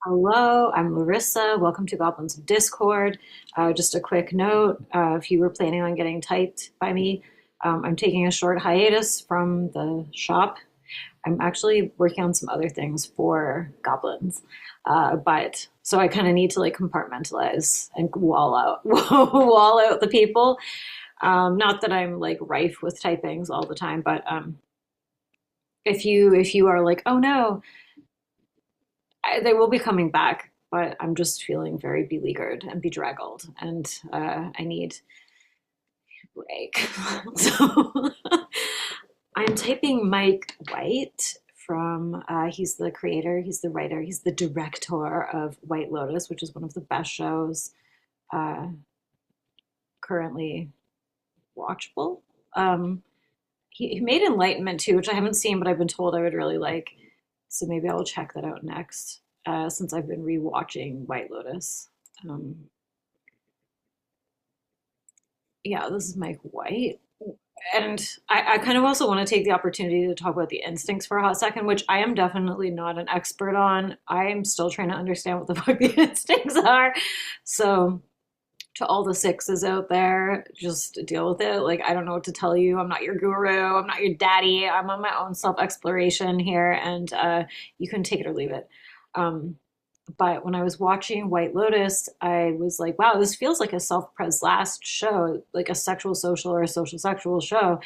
Hello, I'm Larissa. Welcome to Goblins of Discord. Just a quick note, if you were planning on getting typed by me, I'm taking a short hiatus from the shop. I'm actually working on some other things for goblins, but so I kind of need to like compartmentalize and wall out wall out the people. Not that I'm like rife with typings all the time, but if you are like, oh no, they will be coming back, but I'm just feeling very beleaguered and bedraggled, and I need a break. So I'm typing Mike White from, he's the creator, he's the writer, he's the director of White Lotus, which is one of the best shows uh, currently watchable. Um, he made Enlightenment too, which I haven't seen, but I've been told I would really like. So maybe I'll check that out next, since I've been rewatching White Lotus. Um, yeah, this is Mike White. And I kind of also want to take the opportunity to talk about the instincts for a hot second, which I am definitely not an expert on. I'm still trying to understand what the fuck the instincts are. So to all the sixes out there, just deal with it. Like, I don't know what to tell you. I'm not your guru. I'm not your daddy. I'm on my own self exploration here, and you can take it or leave it. Um, but when I was watching White Lotus, I was like, wow, this feels like a self-pres last show, like a sexual social or a social sexual show.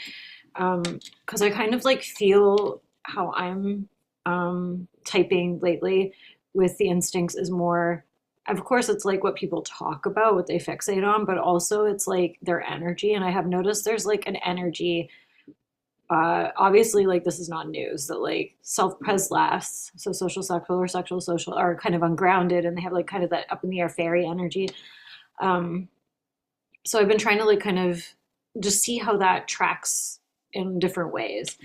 Because I kind of like feel how I'm typing lately with the instincts is more, of course, it's like what people talk about, what they fixate on, but also it's like their energy. And I have noticed there's like an energy, obviously, like this is not news that like self-pres lasts, so social sexual or sexual social are kind of ungrounded and they have like kind of that up in the air fairy energy. Um, so I've been trying to like kind of just see how that tracks in different ways.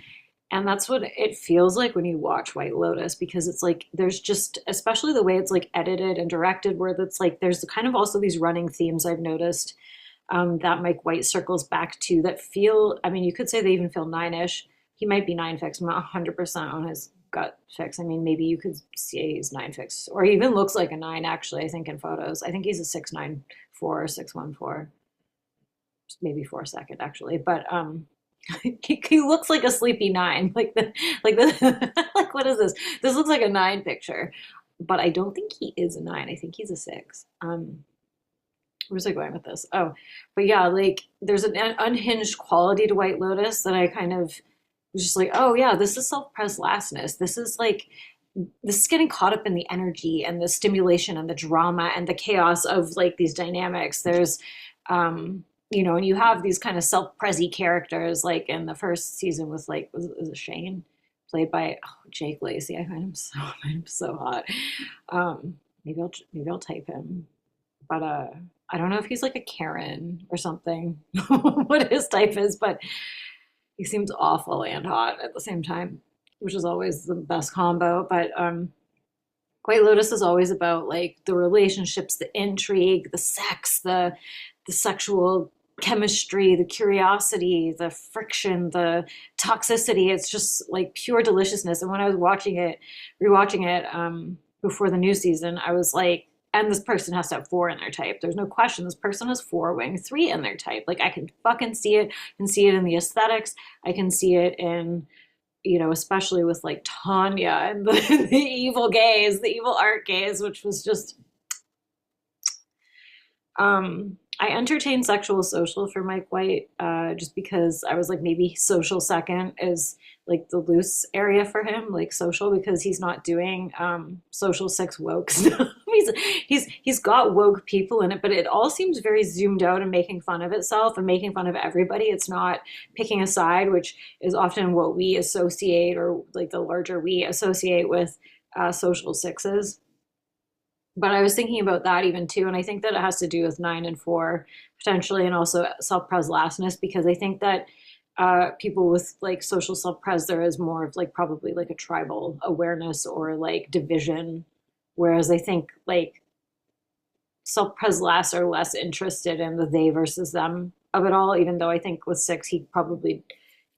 And that's what it feels like when you watch White Lotus, because it's like there's just, especially the way it's like edited and directed, where it's like there's kind of also these running themes I've noticed, that Mike White circles back to that feel, I mean, you could say they even feel nine-ish. He might be nine fix. I'm not 100% on his gut fix. I mean, maybe you could say he's nine fix, or he even looks like a nine, actually, I think in photos. I think he's a 694 or 614, maybe 4 second, actually. But he looks like a sleepy nine, like the like what is this? This looks like a nine picture, but I don't think he is a nine. I think he's a six. Where's I going with this? Oh, but yeah, like there's an unhinged quality to White Lotus that I kind of was just like, oh yeah, this is self-pres lastness. This is getting caught up in the energy and the stimulation and the drama and the chaos of like these dynamics. There's and you have these kind of self-prezi characters like in the first season with like was it Shane? Played by Jake Lacey. I find him so hot. Maybe I'll type him. But I don't know if he's like a Karen or something, what his type is, but he seems awful and hot at the same time, which is always the best combo. But White Lotus is always about like the relationships, the intrigue, the sex, the sexual chemistry, the curiosity, the friction, the toxicity. It's just like pure deliciousness. And when I was rewatching it before the new season, I was like, and this person has to have four in their type. There's no question. This person has four wing, three in their type. Like I can fucking see it. I can see it in the aesthetics. I can see it in, especially with like Tanya and the evil gaze, the evil art gaze, which was just I entertained sexual social for Mike White, just because I was like maybe social second is like the loose area for him, like social, because he's not doing social sex woke stuff. He's got woke people in it, but it all seems very zoomed out and making fun of itself and making fun of everybody. It's not picking a side, which is often what we associate, or like the larger we associate with social sixes. But I was thinking about that even too, and I think that it has to do with nine and four potentially, and also self-pres lastness, because I think that people with like social self-pres, there is more of like probably like a tribal awareness or like division, whereas I think like self-pres last are less interested in the they versus them of it all. Even though I think with six he probably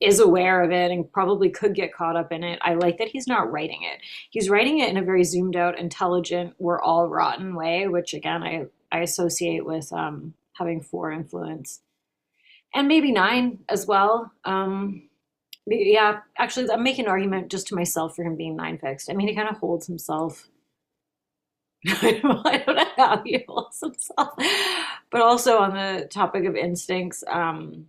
is aware of it and probably could get caught up in it. I like that he's not writing it. He's writing it in a very zoomed out, intelligent, we're all rotten way, which again I associate with having four influence and maybe nine as well. Yeah, actually, I'm making an argument just to myself for him being nine fixed. I mean, he kind of holds himself. I don't know how he holds himself, but also on the topic of instincts, I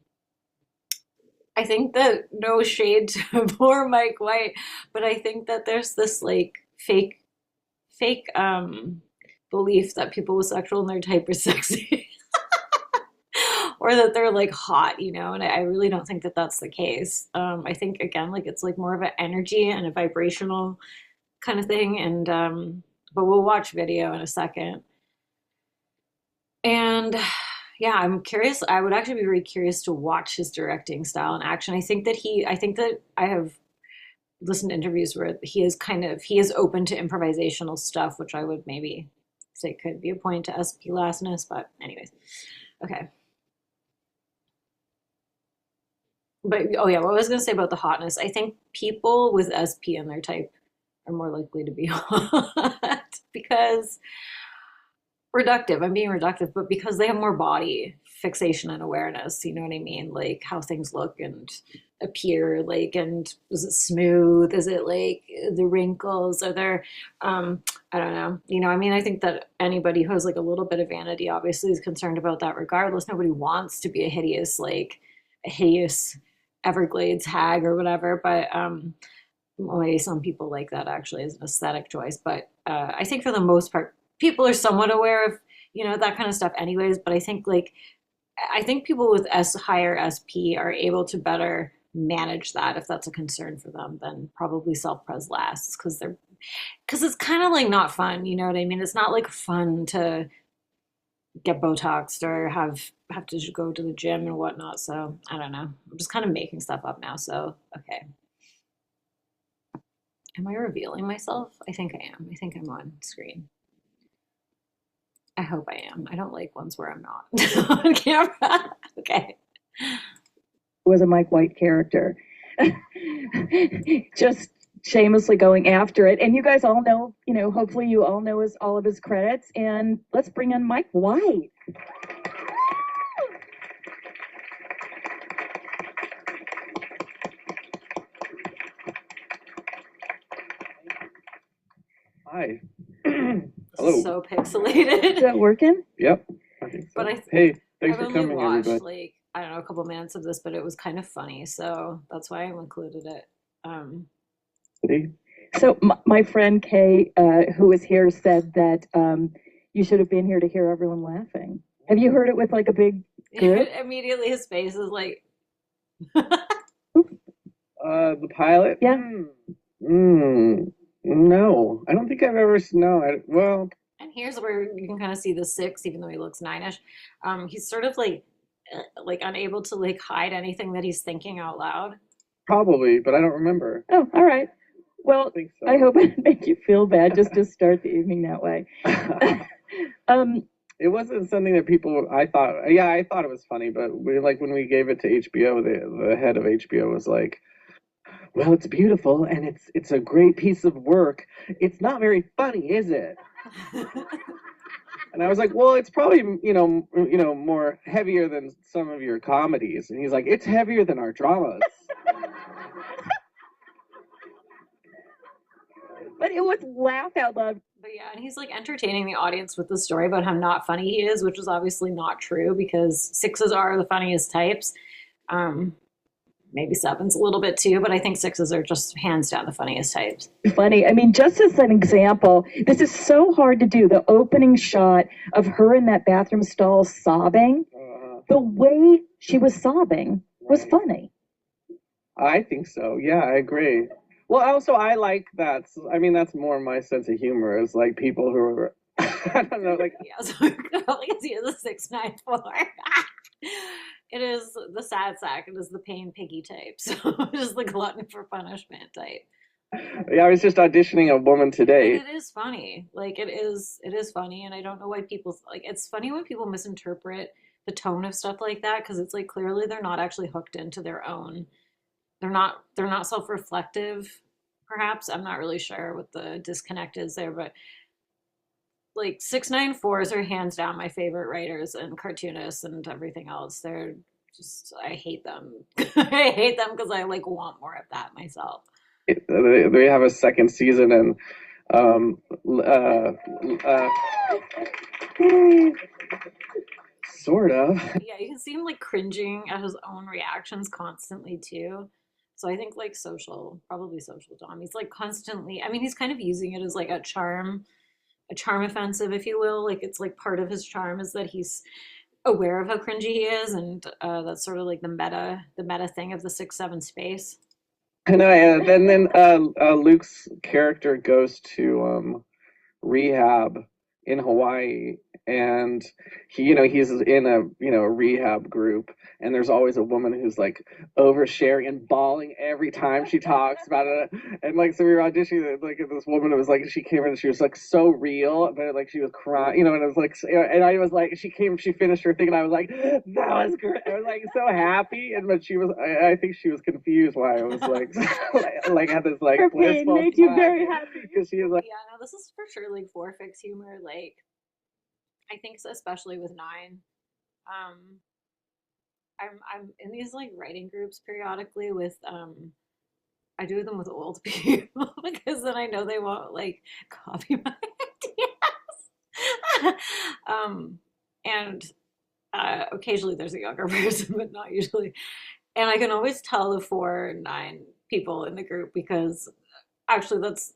think that no shade to poor Mike White, but I think that there's this like fake belief that people with sexual in their type are sexy. Or that they're like hot, and I really don't think that that's the case. I think again, like it's like more of an energy and a vibrational kind of thing. And but we'll watch video in a second. And yeah, I'm curious. I would actually be very curious to watch his directing style in action. I think that I have listened to interviews where he is open to improvisational stuff, which I would maybe say could be a point to SP lastness. But anyways, okay. But oh yeah, what I was gonna say about the hotness, I think people with SP in their type are more likely to be hot because reductive. I'm being reductive, but because they have more body fixation and awareness, you know what I mean? Like how things look and appear, like, and is it smooth? Is it like the wrinkles? Are there, I don't know. I mean, I think that anybody who has like a little bit of vanity obviously is concerned about that regardless. Nobody wants to be a hideous Everglades hag or whatever, but well, maybe some people like that actually as an aesthetic choice. But I think for the most part, people are somewhat aware of that kind of stuff, anyways. But I think people with higher SP are able to better manage that if that's a concern for them than probably self-pres lasts because it's kind of like not fun. You know what I mean? It's not like fun to get Botoxed or have to go to the gym and whatnot. So I don't know. I'm just kind of making stuff up now. So okay. Am I revealing myself? I think I am. I think I'm on screen. I hope I am. I don't like ones where I'm not on camera. Okay. Was a Mike White character. Just shamelessly going after it. And you guys all know, hopefully you all know all of his credits. And let's bring in Mike White. Hi. Hello. So pixelated. Is that working? Yep. I think so. But hey, thanks I've for coming, watched, everybody. I don't know, a couple minutes of this, but it was kind of funny, so that's why I included it. So my friend Kay, who was here, said that you should have been here to hear everyone laughing. Have you heard it with like a big group? Immediately his face is like... The pilot? Yeah. No, I don't think I've ever. No, well. And here's where you can kind of see the six, even though he looks nine-ish. He's sort of like unable to like hide anything that he's thinking out loud. Probably, but I don't remember. Oh, all right. Well, So. I hope it make you feel bad just to start the evening that way. It wasn't something that people. I thought it was funny, but when we gave it to HBO, the head of HBO was like, well, it's beautiful and it's a great piece of work. It's not very funny, is it? And I was like, well, it's probably more heavier than some of your comedies. And he's like, it's heavier than our dramas. But it was laugh out loud. But yeah, and he's like entertaining the audience with the story about how not funny he is, which is obviously not true because sixes are the funniest types. Maybe sevens a little bit too, but I think sixes are just hands down the funniest types. Funny. I mean, just as an example, this is so hard to do. The opening shot of her in that bathroom stall sobbing, the way she was sobbing was funny. I think so. Yeah, I agree. Well, also, I like that. I mean, that's more my sense of humor is like people who are, I don't know, like. Yeah, so he is a 694. It is the sad sack. It is the pain piggy type. So it is the glutton for punishment type. Yeah, I was just auditioning a woman today. And it is funny. Like it is funny, and I don't know why people like. It's funny when people misinterpret the tone of stuff like that because it's like clearly they're not actually hooked into their own they're not self-reflective, perhaps. I'm not really sure what the disconnect is there, but like 694s are hands down my favorite writers and cartoonists and everything else. They're just, I hate them. I hate them because I like want more of that myself. They have a second season, and um, uh, uh, sort of. Yeah, you can see him like cringing at his own reactions constantly too. So I think like probably social Dom. He's like constantly, I mean, he's kind of using it as like a charm offensive, if you will. Like it's like part of his charm is that he's aware of how cringy he is, and that's sort of like the meta thing of the 6-7 space. And then Luke's character goes to rehab in Hawaii, and he's in a rehab group, and there's always a woman who's like oversharing and bawling every time she talks about it. And like, so we were auditioning, like this woman, it was like she came in and she was like so real, but like she was crying, and it was like, and I was like, she finished her thing, and I was like, that was great. I was like so happy, and but she was, I think she was confused why I was like like had this like Her pain blissful made you smile, very happy. because she was like, Yeah, no, this is for sure like Forfix humor. Like I think especially with Nine, um, I'm in these like writing groups periodically with I do them with old people because then I know they won't like copy my ideas. And occasionally there's a younger person, but not usually. And I can always tell the 4-9 people in the group because actually that's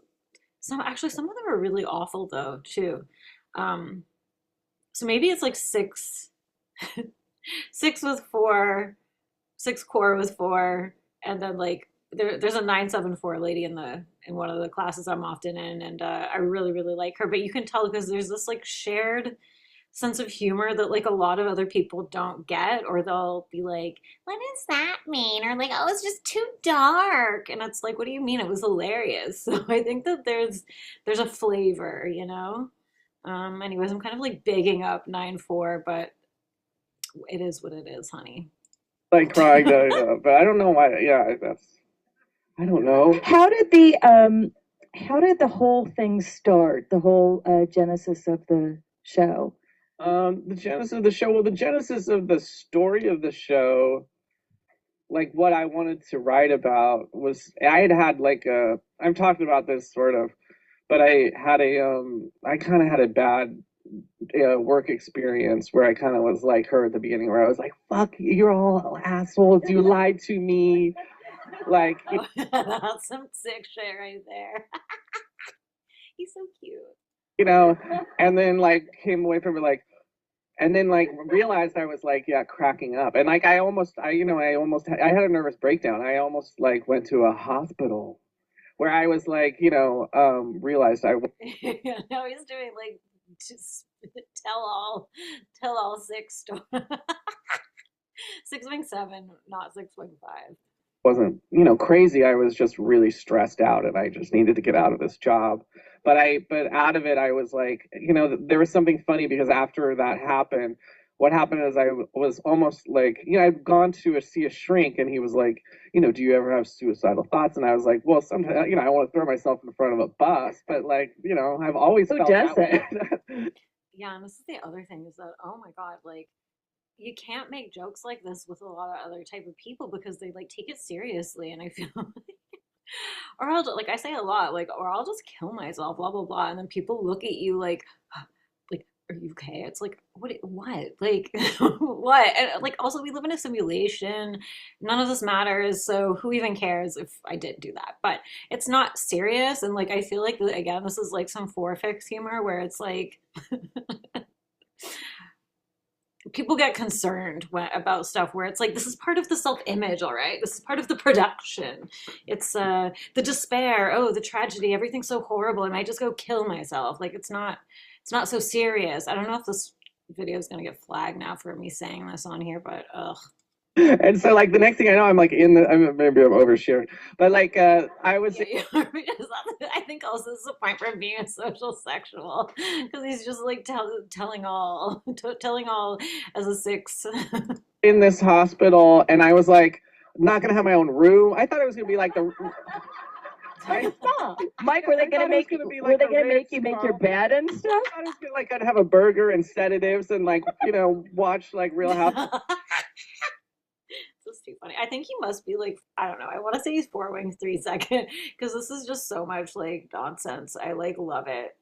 some of them are really awful though too. Um, so maybe it's like six, six with four, six core with four, and then like there's a 974 lady in one of the classes I'm often in, and I really really like her. But you can tell because there's this like shared sense of humor that like a lot of other people don't get, or they'll be like, "What does that mean?" Or like, "Oh, it's just too dark," and it's like, "What do you mean? It was hilarious." So I think that there's a flavor, you know. Anyways, I'm kind of like bigging up 9-4, but it is what it is, honey. like crying, but I don't know why. Yeah, I don't know. How did the whole thing start? The whole genesis of the show? The genesis of the show. Well, the genesis of the story of the show, like what I wanted to write about, was I had like I'm talking about this sort of, but I kind of had a bad work experience where I kind of was like her at the beginning, where I was like, "Fuck, you're all assholes. You lied to me." Like, Oh, that's some sick shit right there. He's so cute. and then like came away from it like, and then like realized I was like, yeah, cracking up, and like I had a nervous breakdown. I almost like went to a hospital where I was like, realized I. No, he's doing like just tell all six story. 6.7, not 6.5. Wasn't crazy. I was just really stressed out, and I just needed to get out of this job. But out of it, I was like, there was something funny because after that happened, what happened is I was almost like, I'd gone to see a shrink, and he was like, do you ever have suicidal thoughts? And I was like, well, sometimes, I want to throw myself in front of a bus, but like, I've always Who felt does that way. Yeah, and this is the other thing is that, oh my God, like you can't make jokes like this with a lot of other type of people because they like take it seriously, and I feel like, or I'll like I say a lot like, or I'll just kill myself, blah blah blah, and then people look at you like, are you okay? It's like, what, like, what? And, like, also we live in a simulation. None of this matters, so who even cares if I did do that? But it's not serious, and like I feel like again, this is like some Forfix humor where it's like. People get concerned about stuff where it's like this is part of the self-image, all right, this is part of the production. It's the despair, oh, the tragedy, everything's so horrible, I might just go kill myself. Like it's not so serious. I don't know if this video is going to get flagged now for me saying this on here, but ugh. And so like the next thing I know, I'm like maybe I'm oversharing, but like I was. Yeah, I think also this is a point for him being a social sexual because he's just like telling all as a 6. In this hospital, and I was like, not gonna have my own room. I thought it was gonna be like the. Stop. Mike, were they I gonna thought it was make gonna be were like they a gonna make Ritz you make your Carlton. bed and stuff? I thought it was gonna, like, I'd have a burger and sedatives and, like, watch like Real House. This is too funny. I think he must be like, I don't know. I want to say he's 4 wings 3 second because this is just so much like nonsense. I like love it.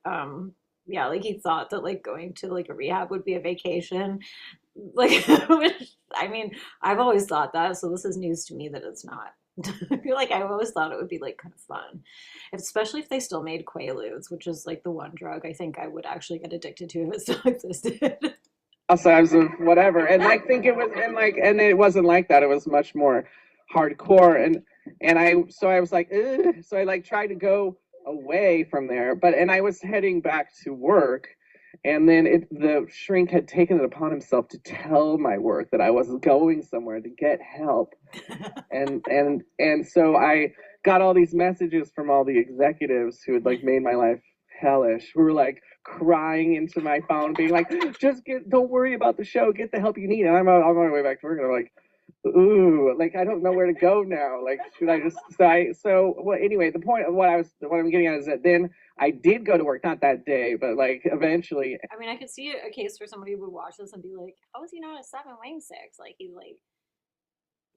Yeah, like he thought that like going to like a rehab would be a vacation. Like, which, I mean, I've always thought that, so this is news to me that it's not. I feel like I've always thought it would be like kind of fun, especially if they still made Quaaludes, which is like the one drug I think I would actually get addicted to if it still existed. Size of whatever, and like think it was, and it wasn't like that. It was much more hardcore, and I was like, ugh. So I like tried to go away from there, and I was heading back to work, and then the shrink had taken it upon himself to tell my work that I was going somewhere to get help, and so I got all these messages from all the executives who had like made my life hellish, who were like crying into my phone, being like, don't worry about the show, get the help you need. And I'm on my way back to work, and I'm like, ooh, like I don't know where to go now. Like, should I just well, anyway, the point of what I'm getting at is that then I did go to work, not that day, but like eventually. I mean, I could see a case where somebody would watch this and be like, "How is he not a 7 wing 6? Like he like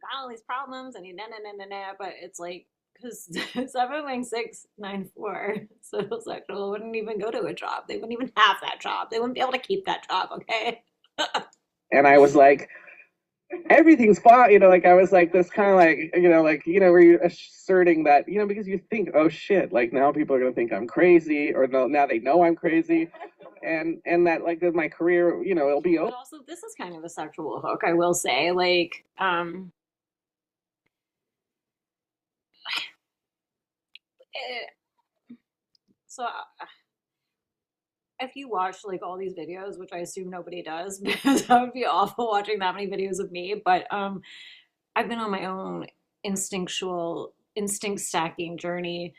got all these problems and he na na na na na." But it's like because 7 wing 6 9 4 social sexual wouldn't even go to a job. They wouldn't even have that job. They wouldn't be able to keep that job. Okay. And I was like, everything's fine, like I was like this kind of like, where you're asserting that, because you think, oh shit, like now people are gonna think I'm crazy, or no, now they know I'm crazy, and that like that my career, it'll be over. But also, this is kind of a sexual hook, I will say. Like, so if you watch like all these videos, which I assume nobody does, because that would be awful watching that many videos of me. But I've been on my own instinct stacking journey.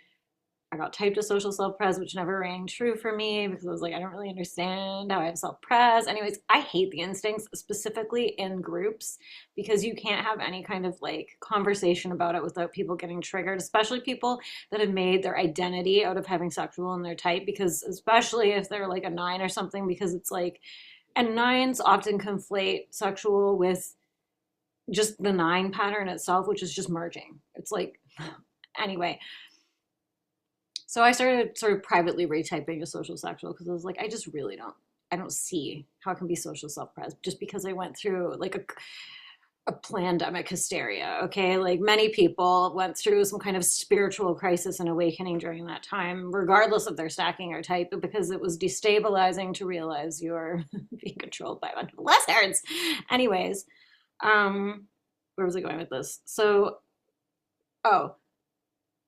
I got typed to social self-pres, which never rang true for me because I was like, I don't really understand how I have self-pres. Anyways, I hate the instincts, specifically in groups, because you can't have any kind of like conversation about it without people getting triggered, especially people that have made their identity out of having sexual in their type, because especially if they're like a 9 or something, because it's like, and 9s often conflate sexual with just the 9 pattern itself, which is just merging. It's like, anyway. So I started sort of privately retyping to social sexual because I was like, I don't see how it can be social self-pres just because I went through like a pandemic hysteria. Okay. Like many people went through some kind of spiritual crisis and awakening during that time, regardless of their stacking or type, because it was destabilizing to realize you're being controlled by a bunch of lizards. Anyways, where was I going with this? So, oh,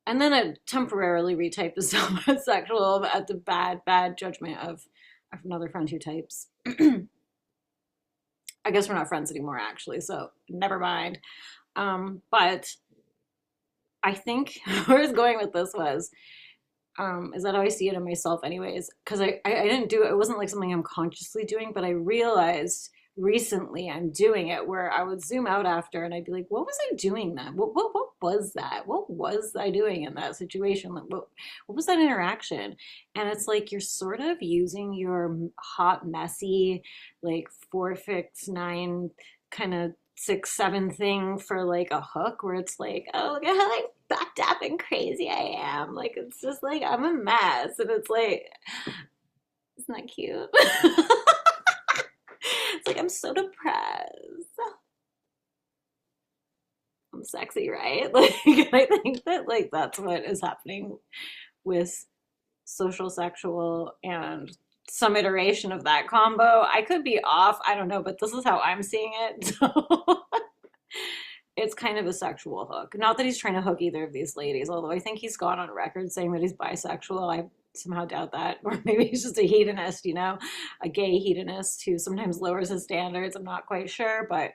and then I temporarily retyped the sexual at the bad judgment of another friend who types. I guess we're not friends anymore, actually, so never mind. But I think where I was going with this was, is that how I see it in myself anyways, because I didn't do it. It wasn't like something I'm consciously doing, but I realized recently I'm doing it where I would zoom out after and I'd be like, what was I doing then? What was that? What was I doing in that situation? Like, what was that interaction? And it's like you're sort of using your hot, messy, like 4 fix 9 kind of 6 7 thing for like a hook where it's like, oh, look at how like backed up and crazy I am. Like it's just like I'm a mess. And it's like, it's not cute. It's like I'm so depressed. I'm sexy, right? Like I think that like that's what is happening with social sexual and some iteration of that combo. I could be off, I don't know, but this is how I'm seeing it. So it's kind of a sexual hook. Not that he's trying to hook either of these ladies, although I think he's gone on record saying that he's bisexual. I somehow doubt that. Or maybe he's just a hedonist, a gay hedonist who sometimes lowers his standards. I'm not quite sure, but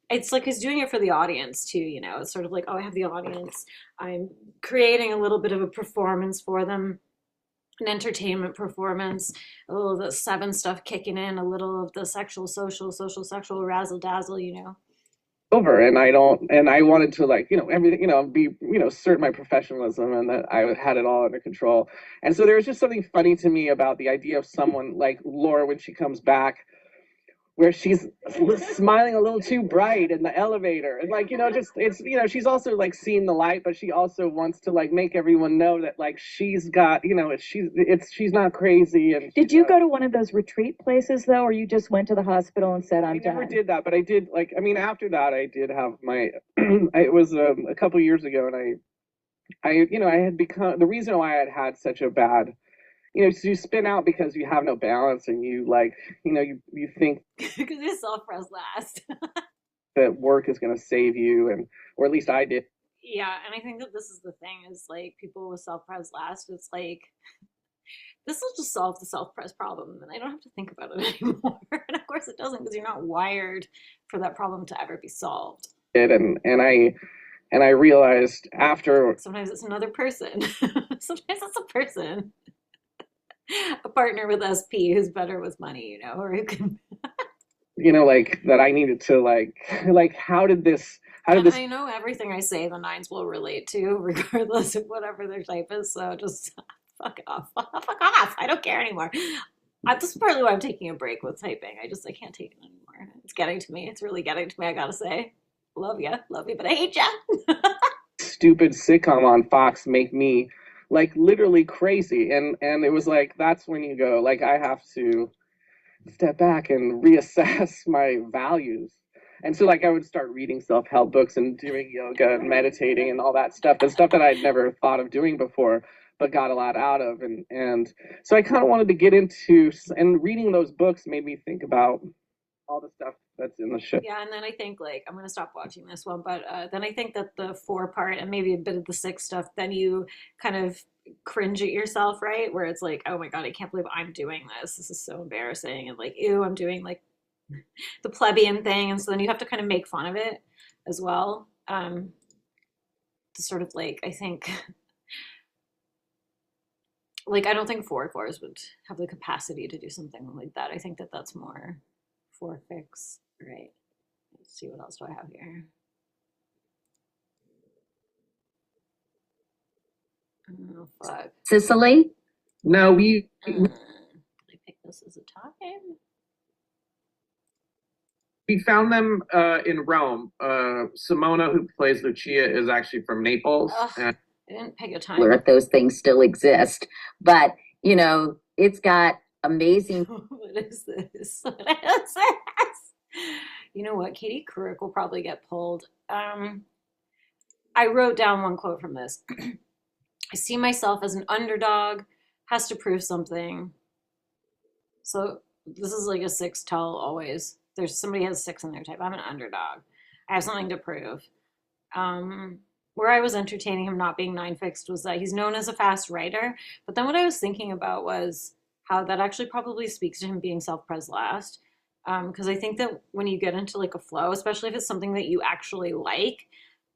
it's like he's doing it for the audience too, It's sort of like, oh, I have the audience. I'm creating a little bit of a performance for them, an entertainment performance, a little of the 7 stuff kicking in, a little of the social sexual razzle dazzle. over, and I wanted to, like, everything, be, assert my professionalism and that I had it all under control. And so there was just something funny to me about the idea of someone like Laura when she comes back, where she's smiling a little too bright in the elevator, and like, just, it's, she's also like seeing the light, but she also wants to like make everyone know that like she's got, she's not crazy. And did you go to one of those retreat places though, or you just went to the hospital and said, I'm done? I never did that, but I did, like, I mean, after that I did have my it was a couple years ago, and I had become, the reason why I had such a bad, so you spin out because you have no balance, and you like, you think because you're self-pressed last. that work is going to save you, or at least I did. Yeah, and I think that this is the thing, is like people with self-pressed last, it's like this will just solve the self-press problem, and I don't have to think about it anymore. And of course it doesn't, because you're not wired for that problem to ever be solved. And I realized after, sometimes it's another person. Sometimes it's a person. A partner with SP who's better with money, or who can like that I needed to like how did this I know everything I say the nines will relate to, regardless of whatever their type is, so just fuck off. Fuck off. I don't care anymore. This is partly why I'm taking a break with typing. I can't take it anymore. It's getting to me. It's really getting to me, I gotta say. Love you, but I hate ya. Stupid sitcom on Fox make me like literally crazy, and it was like, that's when you go, like, I have to step back and reassess my values. And so like I would start reading self-help books and doing yoga and meditating and all that stuff, the stuff that I'd never thought of doing before but got a lot out of, and so I kind of wanted to get into, and reading those books made me think about all the stuff that's in the show. Yeah, and then I think, like, I'm going to stop watching this one, but then I think that the 4-part and maybe a bit of the 6 stuff, then you kind of cringe at yourself, right? Where it's like, oh my God, I can't believe I'm doing this. This is so embarrassing. And like, ew, I'm doing like the plebeian thing. And so then you have to kind of make fun of it as well. To sort of like, I think, like, I don't think 4-4s would have the capacity to do something like that. I think that that's more 4-fix. Right. Let's see, what else do I have here? Oh, fuck. Sicily? No, Did I pick this as a time? we found them in Rome. Simona, who plays Lucia, is actually from Naples. I didn't pick a time. Where those things still exist. But, it's got amazing. What is this? What is this? You know what? Katie Couric will probably get pulled. I wrote down one quote from this. I see myself as an underdog, has to prove something. So this is like a 6 tell always. There's somebody has 6 in their type. I'm an underdog. I have something to prove. Where I was entertaining him not being 9-fixed was that he's known as a fast writer. But then what I was thinking about was how that actually probably speaks to him being self-pres last. Because I think that when you get into like a flow, especially if it's something that you actually like,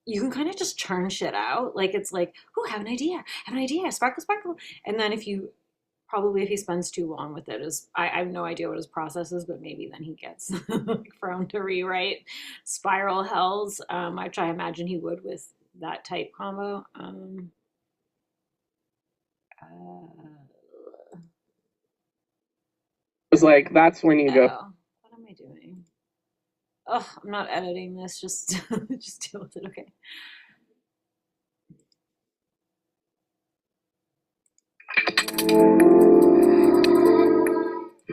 you can kind of just churn shit out. Like, it's like, oh, have an idea, sparkle, sparkle. And then if he spends too long with it, I have no idea what his process is, but maybe then he gets prone to rewrite spiral hells, which I imagine he would with that type combo. It's like, that's when you go, what am I doing? Oh, I'm not editing this. Just deal with it. Okay.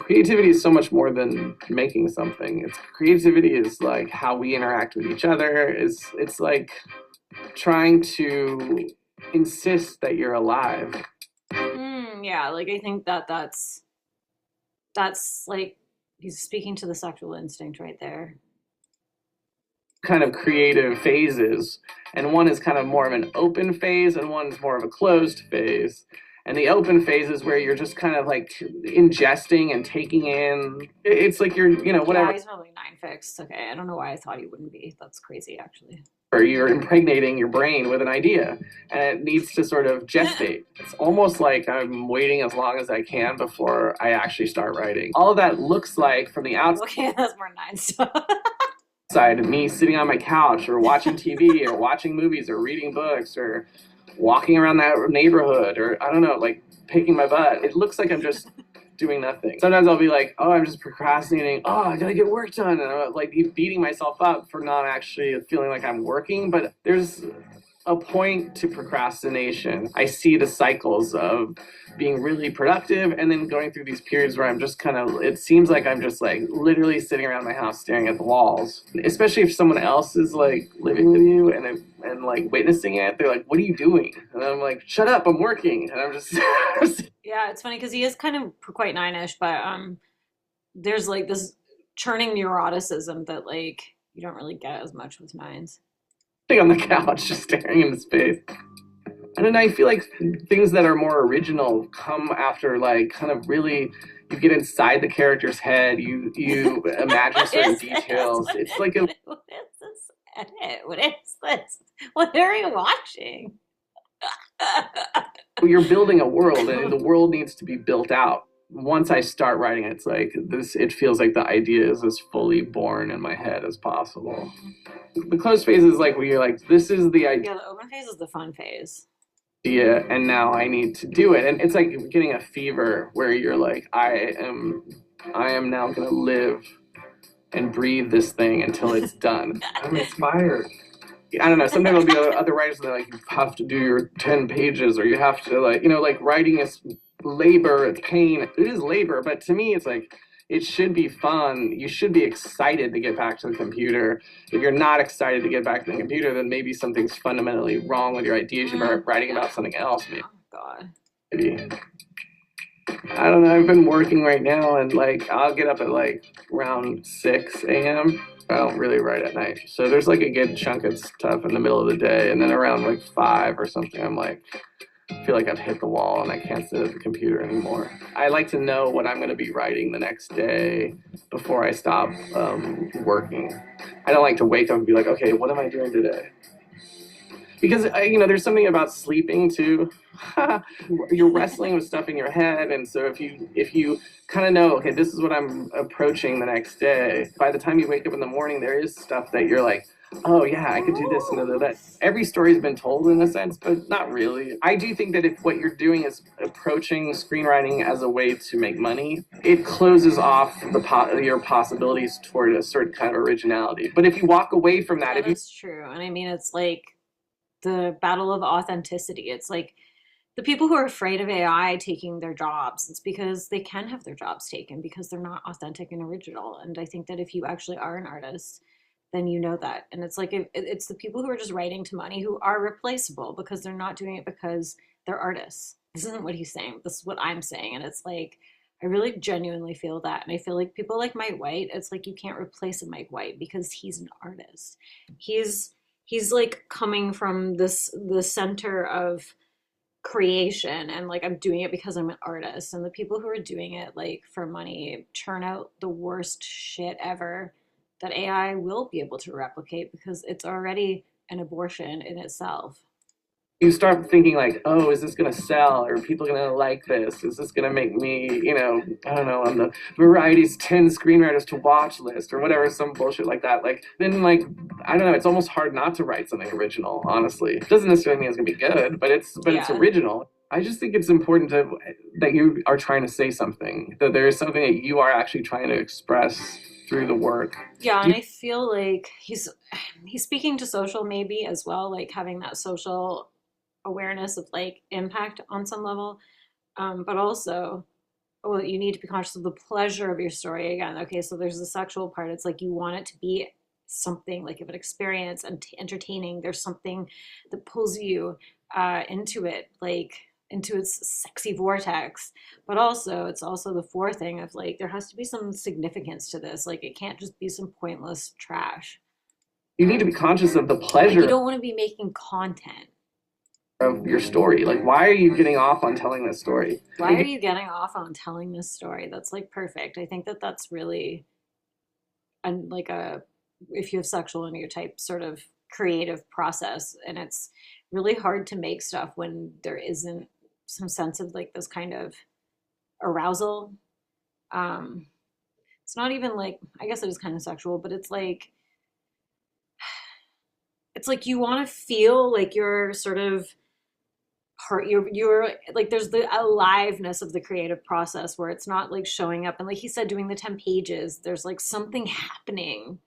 creativity is so much more than making something. Creativity is like how we interact with each other. It's like trying to insist that you're alive. Yeah, like I think that's like he's speaking to the sexual instinct right there. Kind of creative phases, and one is kind of more of an open phase and one's more of a closed phase. And the open phase is where you're just kind of like ingesting and taking in. It's like you're, whatever. Yeah, he's probably 9-fixed. Okay, I don't know why I thought he wouldn't be. That's crazy, actually. Or you're impregnating your brain with an idea, and it needs to sort of gestate. It's almost like I'm waiting as long as I can before I actually start writing. All of that looks like from the outside. Okay, that's more 9 stuff. side of me sitting on my couch or watching TV or watching movies or reading books or walking around that neighborhood or I don't know, like picking my butt. It looks like I'm just doing nothing. Sometimes I'll be like, oh, I'm just procrastinating. Oh, I gotta get work done. And I'm like beating myself up for not actually feeling like I'm working. But there's a point to procrastination. I see the cycles of being really productive and then going through these periods where I'm just kind of, it seems like I'm just like literally sitting around my house staring at the walls. Especially if someone else is like living with you and like witnessing it, they're like, what are you doing? And I'm like, shut up, I'm working. And I'm just Yeah, it's funny because he is kind of quite nine-ish, but there's like this churning neuroticism that like you don't really get as much with nines. sitting on the couch just staring into space. And then I feel like things that are more original come after like kind of really you get inside the character's head, you imagine certain details. It's like a What is this edit? What is this? What are you watching? you're building a world and the world needs to be built out. Once I start writing it, it's like this it feels like the idea is as fully born in my head as possible. The closed phase is like where you're like, this is the idea. Yeah, the open phase is the fun phase. And now I need to do it. And it's like getting a fever where you're like, I am now gonna live and breathe this thing until it's done. I'm inspired. I don't know. Sometimes there'll be other writers that are like, you have to do your 10 pages, or you have to like, like writing is labor, it's pain. It is labor, but to me, it's like it should be fun. You should be excited to get back to the computer. If you're not excited to get back to the computer, then maybe something's fundamentally wrong with your ideas. You're writing about something else, maybe. Oh God. Maybe. I don't know. I've been working right now, and like I'll get up at like around 6 a.m. I don't really write at night, so there's like a good chunk of stuff in the middle of the day, and then around like 5 or something, I'm like, I feel like I've hit the wall and I can't sit at the computer anymore. I like to know what I'm going to be writing the next day before I stop working. I don't like to wake up and be like, okay, what am I doing today? Because there's something about sleeping too. You're wrestling with stuff in your head, and so if you kind of know, okay, this is what I'm approaching the next day. By the time you wake up in the morning, there is stuff that you're like, oh yeah, I could do this and that. Every story's been told in a sense, but not really. I do think that if what you're doing is approaching screenwriting as a way to make money, it closes off your possibilities toward a certain kind of originality. But if you walk away from that, that's true. And I mean, it's like the battle of authenticity. It's like the people who are afraid of AI taking their jobs, it's because they can have their jobs taken because they're not authentic and original. And I think that if you actually are an artist, then you know that. And it's like it's the people who are just writing to money who are replaceable because they're not doing it because they're artists. This isn't what he's saying. This is what I'm saying. And it's like I really genuinely feel that. And I feel like people like Mike White, it's like you can't replace a Mike White because he's an artist. He's like coming from the center of creation, and like I'm doing it because I'm an artist. And the people who are doing it like for money churn out the worst shit ever that AI will be able to replicate because it's already an abortion in itself. You start thinking like, oh, is this going to sell? Are people going to like this? Is this going to make me, I don't know, on the Variety's 10 screenwriters to watch list or whatever, some bullshit like that. Like, then like, I don't know, it's almost hard not to write something original, honestly. It doesn't necessarily mean it's going to be good, but it's original. I just think it's important that you are trying to say something, that there is something that you are actually trying to express through the work. Yeah, and I feel like he's speaking to social maybe as well, like having that social awareness of like impact on some level, but also, well, you need to be conscious of the pleasure of your story again. Okay, so there's the sexual part. It's like you want it to be something like of an experience and entertaining. There's something that pulls you into it, like into its sexy vortex. But also, it's also the fourth thing of like there has to be some significance to this. Like it can't just be some pointless trash. You need to be conscious of the pleasure. Like, you don't want to be making content of your story. Like, why are you getting off on telling this story? Why are you getting off on telling this story? That's like perfect. I think that that's really like if you have sexual in your type sort of creative process, and it's really hard to make stuff when there isn't some sense of like this kind of arousal. It's not even like, I guess it is kind of sexual, but it's like it's like you want to feel like you're sort of part you're like there's the aliveness of the creative process where it's not like showing up and like he said doing the 10 pages there's like something happening.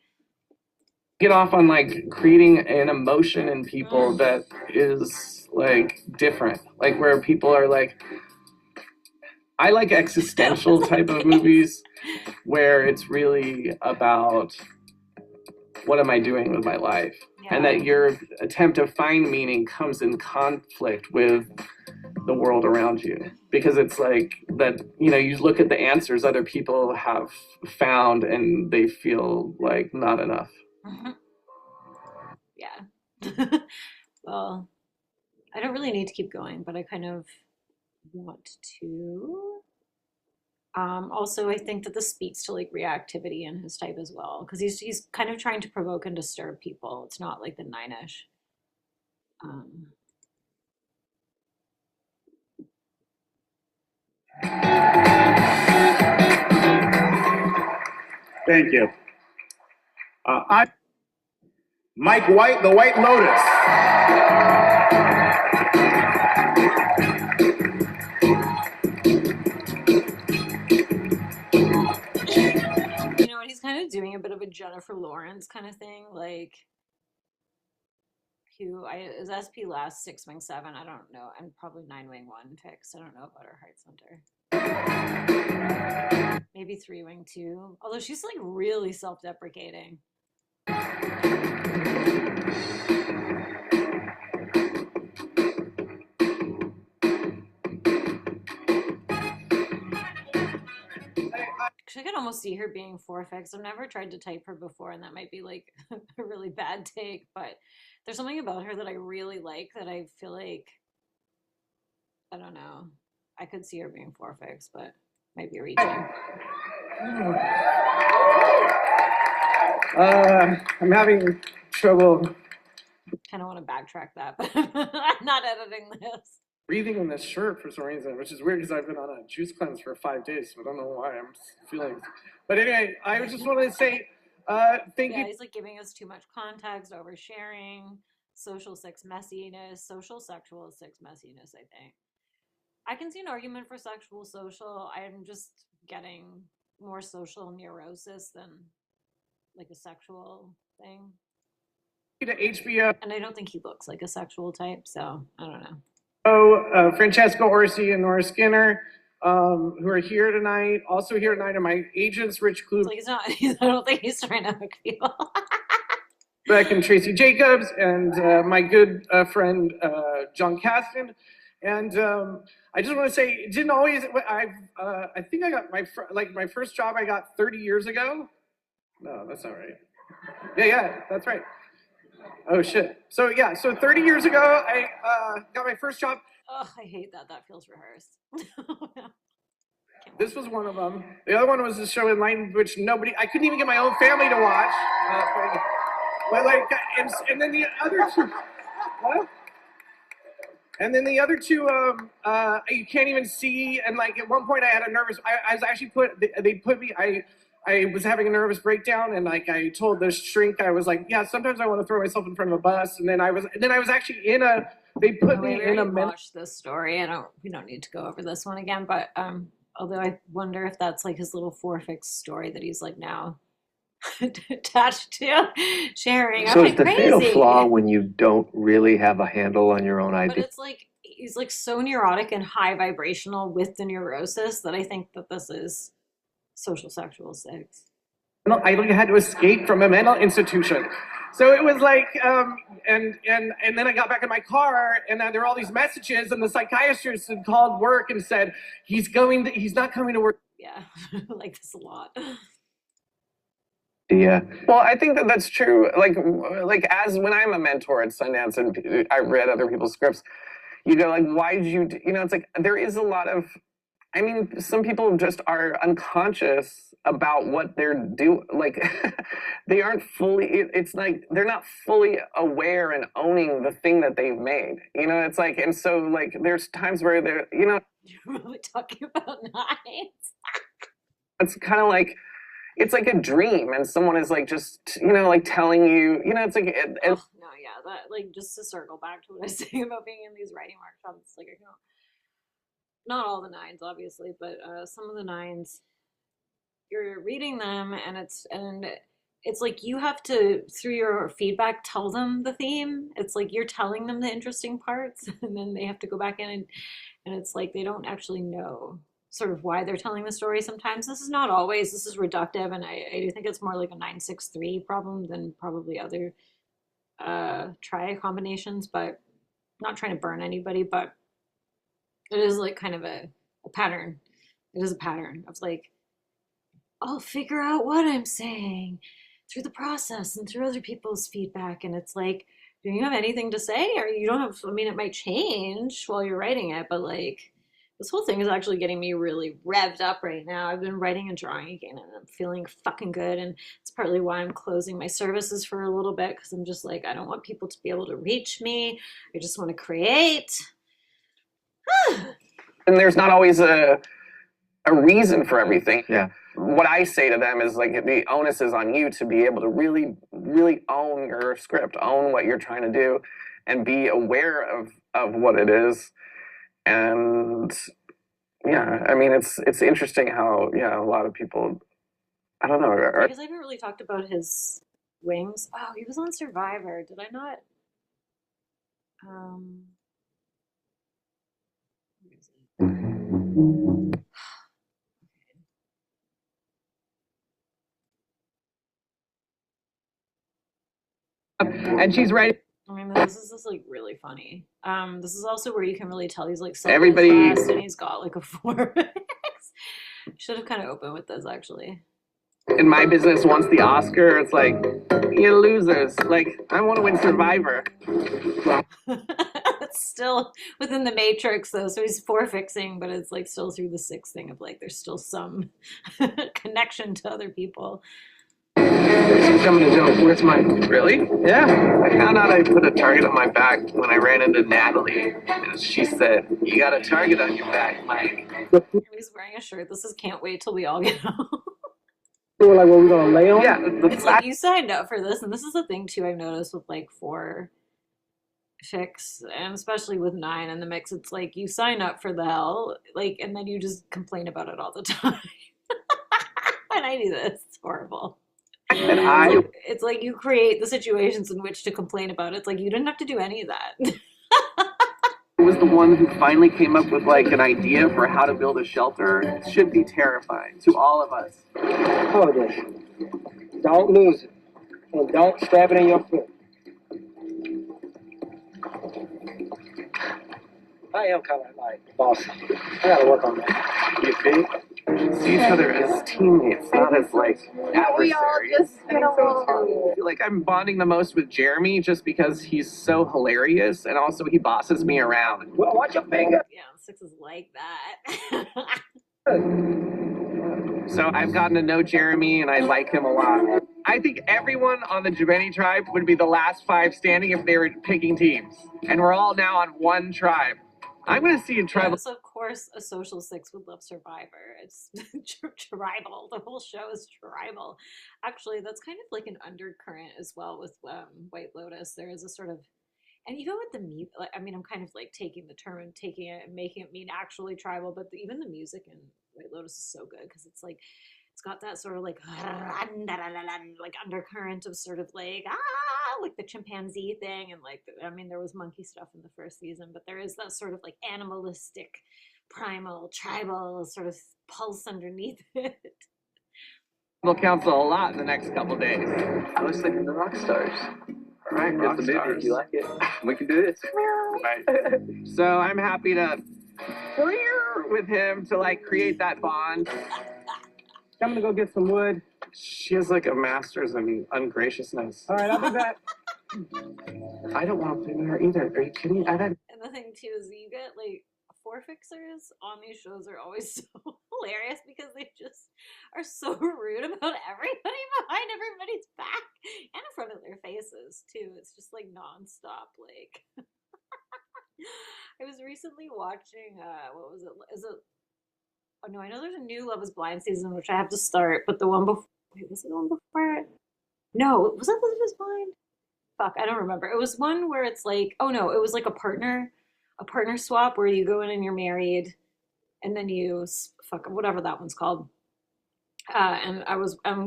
Get off on like creating an emotion in people that is like different, like where people are like, I like existential type of movies where it's really about what am I doing with my life, and that your attempt to find meaning comes in conflict with the world around you, because it's like that, you know, you look at the answers other people have found and they feel like not enough. Yeah. Well, I don't really need to keep going, but I kind of want to. Also, I think that this speaks to like reactivity in his type as well, because he's kind of trying to provoke and disturb people. It's not like the nine-ish. Um, Thank you. I'm Mike White, the White Lotus. you know, and he's kind of doing a bit of a Jennifer Lawrence kind of thing, like who I is SP last 6 wing 7. I don't know, and probably 9 wing 1 picks. I don't know about her Heart Center. Maybe 3 wing 2. Although she's like really self-deprecating. Actually, I could almost see her being 4 fix. I've never tried to type her before, and that might be like a really bad take, but there's something about her that I really like that I feel like, I don't know. I could see her being 4 fix, but might be reaching. I'm having trouble Kind of want to backtrack that, but I'm not editing this. breathing in this shirt for some reason, which is weird because I've been on a juice cleanse for 5 days, so I don't know why I'm feeling. But anyway, I just wanted to say thank you. He's like giving us too much context, oversharing, social sex messiness, social sexual sex messiness, I think. I can see an argument for sexual social. I'm just getting more social neurosis than like a sexual thing. To HBO. And I don't think he looks like a sexual type, so I don't know. Francesco Orsi and Nora Skinner, who are here tonight. Also here tonight are my agents, Rich Klug. Like I don't think he's trying to hook people. Beck and Tracy Jacobs, and my good friend John Caston. And I just want to say, it didn't always. I think I got my first job I got 30 years ago. No, that's not right. Yeah, that's right. Oh shit. So 30 years ago, I got my first job. Oh, I hate that. That feels rehearsed. This was one of them. The other one was a show in line which I couldn't even get my own family to watch. But like, and then the other two. What? And then the other two, you can't even see. And like at one point, I had a nervous. I was actually They put me. I was having a nervous breakdown, and like I told the shrink, I was like, yeah, sometimes I want to throw myself in front of a bus. And then I was actually in a. They put me in a. Watch this story. We don't need to go over this one again, but although I wonder if that's like his little 4 fix story that he's like now attached to sharing. So it's the fatal flaw when you don't really have a handle on your own idea. But it's like he's like so neurotic and high vibrational with the neurosis that I think that this is social sexual sex. I had to escape from a mental institution. So it was like, and then I got back in my car, and there were all these messages, and the psychiatrist had called work and said he's not coming to work. Yeah, I like this a lot. Yeah. Well, I think that's true. Like as when I'm a mentor at Sundance and I've read other people's scripts, you go like, why did you? It's like there is a lot of. I mean, some people just are unconscious about what they're doing. Like, they aren't fully. It's like they're not fully aware and owning the thing that they've made. It's like, and so like, there's times where they're. You're really talking about knives. It's kind of like. It's like a dream, and someone is like just like telling you, it's like. Oh, no, yeah, but like just to circle back to what I was saying about being in these writing workshops, like I know not all the nines, obviously, but some of the nines, you're reading them, and it's like you have to, through your feedback, tell them the theme. It's like you're telling them the interesting parts, and then they have to go back in and it's like they don't actually know sort of why they're telling the story sometimes. This is not always, this is reductive, and I do think it's more like a 963 problem than probably other try combinations, but not trying to burn anybody, but it is like kind of a pattern. It is a pattern of like, I'll figure out what I'm saying through the process and through other people's feedback. And it's like, do you have anything to say? Or you don't have, I mean, it might change while you're writing it, but like, this whole thing is actually getting me really revved up right now. I've been writing and drawing again, and I'm feeling fucking good. And it's partly why I'm closing my services for a little bit, because I'm just like, I don't want people to be able to reach me. I just want to create. And there's not always a reason for everything. Yeah. What I say to them is like the onus is on you to be able to really, really own your script, own what you're trying to do, and be aware of what it is. And yeah, I mean, it's interesting how a lot of people, I don't know, Because I haven't really talked about his wings. Oh, he was on Survivor. Did I not? and she's ready. I mean, this is like really funny. This is also where you can really tell he's like so Everybody- fast, and he's got like a 4. Should have kind of opened with this actually. In my business, once the Oscar, it's like, you losers. Like, I want to win Survivor. It's still within the matrix though, so he's 4 fixing, but it's like still through the 6 thing of like there's still some connection to other people. She's coming to jump. Where's mine? Really? Yeah. I found out I put a target on my back when I ran into Natalie. And she said, you got a target on your back, Mike. He's wearing a shirt. This is can't wait till we all get home. So like, what we gonna lay on? Yeah. It's like you signed up for this, and this is the thing too I've noticed with like 4 fix, and especially with 9 in the mix. It's like you sign up for the hell, like, and then you just complain about it all the time. And I do this. It's horrible. And It's like you create the situations in which to complain about it. It's like you didn't have to do any of that. was the one who finally came up with like an idea for how to build a shelter. It should be terrifying to all of us. Hold this. Don't lose it. And don't stab it in your foot. I am kind of like boss. I gotta work on that. You think? We should see each other as teammates, not as like adversaries. We all just get along. I feel like I'm bonding the most with Jeremy just because he's so hilarious, and also he bosses me around. Well, watch your finger. Yeah, 6 is like that. So I've gotten to know Jeremy, and I like him a lot. I think everyone on the Jabeni tribe would be the last 5 standing if they were picking teams. And we're all now on one tribe. I'm going to see a tribal. Yeah, so of course a social 6 would love Survivor. It's tribal. The whole show is tribal. Actually, that's kind of like an undercurrent as well with White Lotus. There is a sort of, and even with the music, like, I mean, I'm kind of like taking the term and taking it and making it mean actually tribal, but even the music in White Lotus is so good because it's like, it's got that sort of like undercurrent of sort of like like the chimpanzee thing, and like I mean there was monkey stuff in the first season, but there is that sort of like animalistic, primal, tribal sort of pulse underneath it. We'll council a lot in the next couple days. I was thinking the rock stars. All right, It's rock the movie. stars. You like it? We can do this. Right. So I'm happy to with him to like create that bond. I'm gonna go get some wood. She has like a master's in ungraciousness. All right, I'll be back. I don't want to play with her either. Are you kidding? I don't. And the thing too is you get like 4 fixers on these shows are always so hilarious because they just are so rude about everybody behind everybody's back and in front of their faces too. It's just like nonstop. Like I was recently watching what was it? Is it? Oh no, I know there's a new Love Is Blind season which I have to start, but the one before, wait, was it the one before it? No, was that Love Is Blind? fuck, I don't remember. It was one where it's like, oh no, it was like a partner swap where you go in and you're married, and then you fuck whatever that one's called. And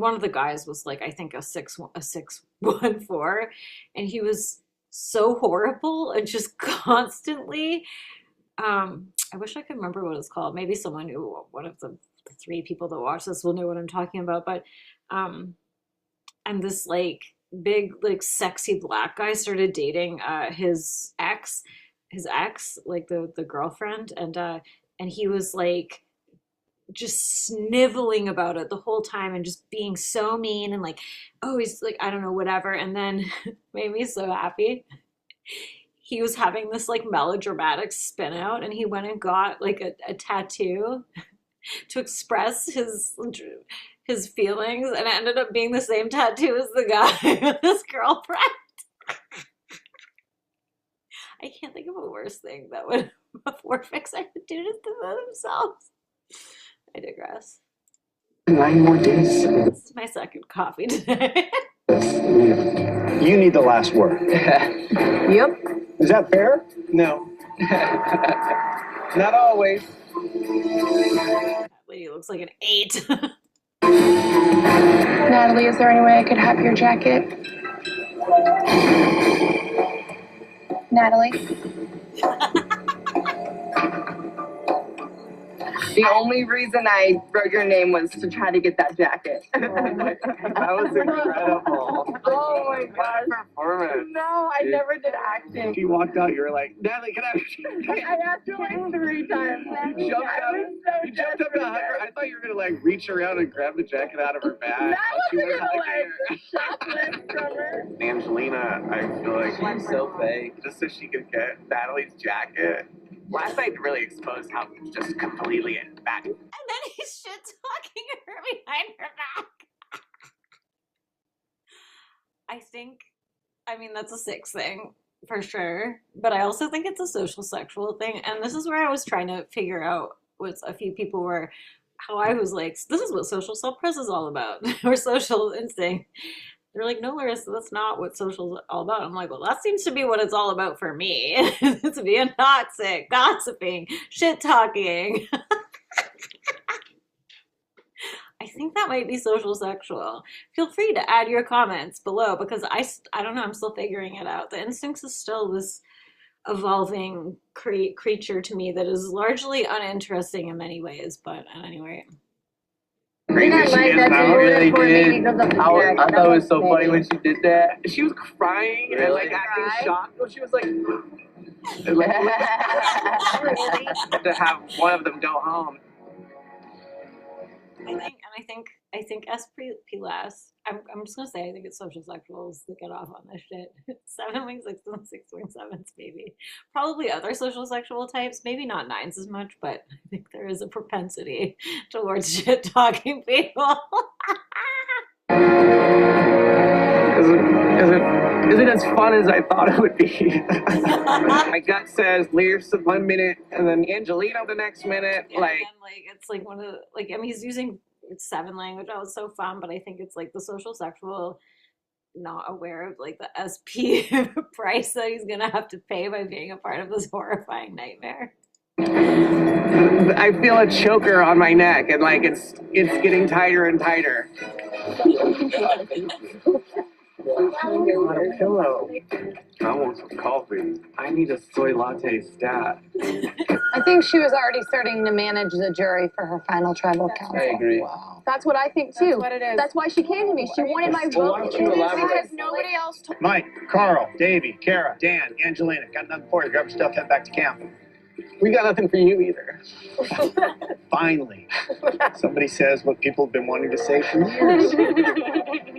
one of the guys was like, I think a 6'14", and he was so horrible and just constantly. I wish I could remember what it's called. Maybe someone who one of the three people that watch this will know what I'm talking about. But and this like big like sexy black guy started dating his ex, like the girlfriend, and he was like just sniveling about it the whole time and just being so mean and like, oh, he's like, I don't know, whatever. And then made me so happy. He was having this like melodramatic spin out, and he went and got like a tattoo to express his feelings, and it ended up being the same tattoo as the guy with his girlfriend. I can't think of a worse thing that would before fix I would do to themselves. I digress. 9 more days. This is my second coffee today. You need the last word. Yep. Is that fair? No. Not always. That lady looks like an 8. Natalie, is there any way I could have your jacket? Natalie? The only reason I wrote your name was to try to get that jacket. That was incredible. Oh my gosh. Performance. No, I never did acting. She walked out, you were like, Natalie, can I I asked her like 3 times. You jumped up to hug her. I thought you were gonna like reach around and grab the jacket out of her bag. That was gonna like shoplift from her. Angelina, I feel like She's so fake. just so she could get Natalie's jacket. Last night really exposed how just completely back. And then he's shit talking her behind her back. I mean, that's a 6 thing for sure, but I also think it's a social sexual thing. And this is where I was trying to figure out with a few people where how I was like, this is what social self-press is all about, or social instinct. They're like, no, Larissa, that's not what social's all about. I'm like, well, that seems to be what it's all about for me. It's being toxic, gossiping, shit talking. I think that might be social sexual. Feel free to add your comments below because I don't know, I'm still figuring it out. The instincts is still this evolving creature to me that is largely uninteresting in many ways, but anyway. Crazy she is now. Really did. I thought it was so funny when she did that. She was crying and like acting shocked. She was like, to have one of them go home. I think S.P.L.S. I'm just gonna say I think it's social sexuals that get off on this shit. 7-wing 6 and 6.7s, maybe. Probably other social sexual types, maybe not 9s as much, but I think there is a propensity towards shit talking people. Is it as fun as I thought it would be? My gut says Lisa 1 minute and then Angelina the next minute. Yeah, like it's like one of the, like, I mean, he's using 7 language. That was so fun, but I think it's like the social sexual not aware of like the SP price that he's gonna have to pay by being a part of this horrifying nightmare. I feel a choker on my neck and like it's getting tighter and tighter. On a pillow. I want some coffee. I need a soy latte stat. I think she was already starting to manage the jury for her final tribal council. I agree. Wow. That's what I think too. That's what it is. That's why she came to me. She wanted my vote. Because nobody else told Mike, Carl, Davey, Kara, Dan, Angelina, got nothing for you. Grab your stuff, head back to camp. We got nothing for you either. Finally, somebody says what people have been wanting to say for years. Don't you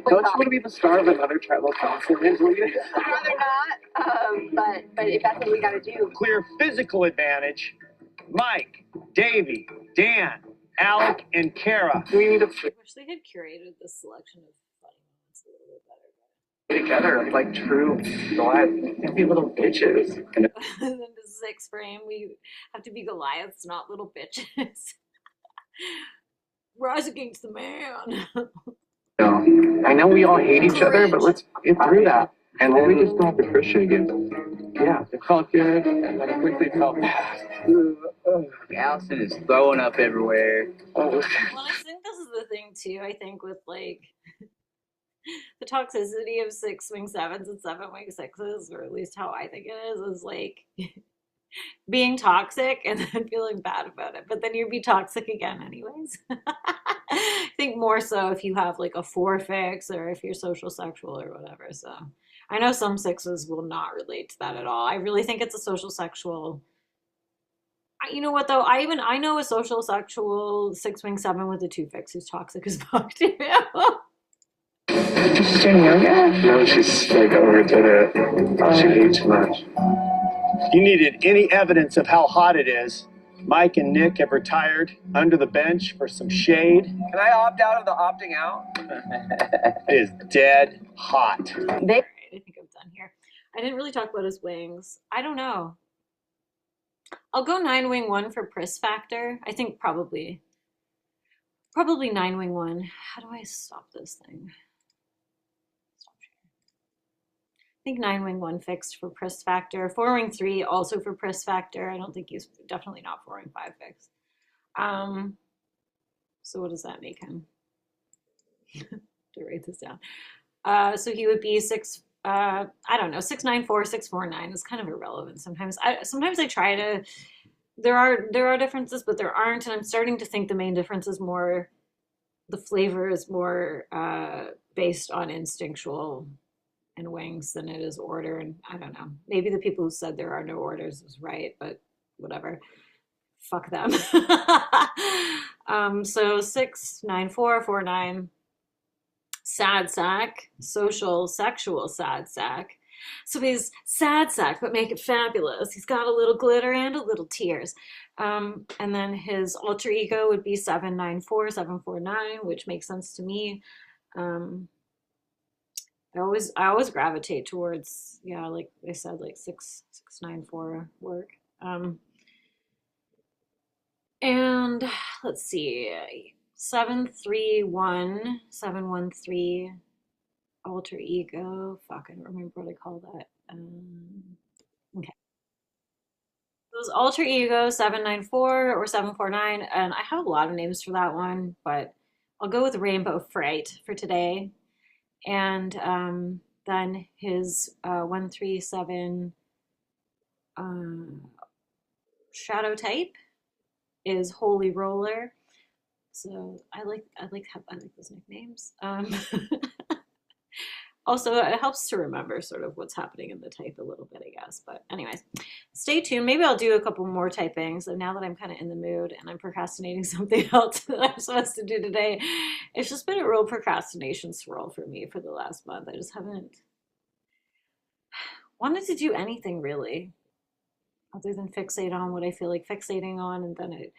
want to be the star of another tribal council, Angelina? I'd rather not, but if that's what we gotta do. Clear physical advantage. Mike, Davey, Dan, Alec, and Kara. We need to I wish they had curated this selection of funny moments a little bit better. Get together like true Goliath. Can't be little bitches. And then the 6 frame, we have to be Goliaths, not little bitches. Rise against the man. I know we all hate each other, but let's get through that. And then we just got the Christian again. Yeah, it felt good, and then quickly felt bad. Allison is throwing up everywhere. Well, I think this is the thing too. I think with like the toxicity of 6-wing-7s and 7-wing-6s, or at least how I think it is like being toxic and then feeling bad about it, but then you'd be toxic again anyways. I think more so if you have like a 4-fix or if you're social sexual or whatever. So I know some 6s will not relate to that at all. I really think it's a social sexual. You know what though? I know a social sexual 6-wing-7 with a 2-fix who's toxic as fuck too. She's doing yoga? No, she's like overdid it. She ate too much. You needed any evidence of how hot it is. Mike and Nick have retired under the bench for some shade. Can I opt out of the opting out? It is dead hot. All right, I think I'm done here. I didn't really talk about his wings. I don't know. I'll go 9-wing-1 for Pris factor. I think probably 9-wing-1. How do I stop this thing? I think 9-wing-1 fixed for Pris factor. 4-wing-3 also for Pris factor. I don't think he's definitely not 4-wing-5 fixed. So what does that make him? To write this down. So he would be 6. I don't know, 6-9-4, 6-4-9 is kind of irrelevant sometimes. Sometimes I try to. There are differences, but there aren't, and I'm starting to think the main difference is more. The flavor is more based on instinctual and wings than it is order, and I don't know. Maybe the people who said there are no orders was right, but whatever. Fuck them. So 6-9-4, 4-9. Sad sack, social, sexual sad sack. So he's sad sack, but make it fabulous. He's got a little glitter and a little tears. And then his alter ego would be 7-9-4, 7-4-9, which makes sense to me. I always gravitate towards, yeah, like I said, like 6-9-4 work. And let's see. 7-3-1, 7-1-3, alter ego. Fuck, I don't remember what I call that. Okay. Those alter ego 7-9-4 or 7-4-9, and I have a lot of names for that one, but I'll go with Rainbow Fright for today. And then his 1-3-7 shadow type is Holy Roller. So I like those nicknames. Also, it helps to remember sort of what's happening in the type a little bit, I guess. But anyways, stay tuned. Maybe I'll do a couple more typings. And now that I'm kind of in the mood and I'm procrastinating something else that I'm supposed to do today, it's just been a real procrastination swirl for me for the last month. I just haven't wanted to do anything really other than fixate on what I feel like fixating on. And then it,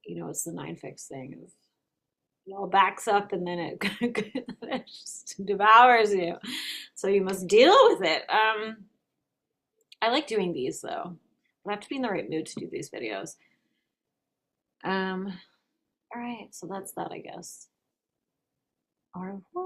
it's the 9-fix thing. It all backs up and then it just devours you. So you must deal with it. I like doing these though. I have to be in the right mood to do these videos. All right, so that's that, I guess. Au revoir.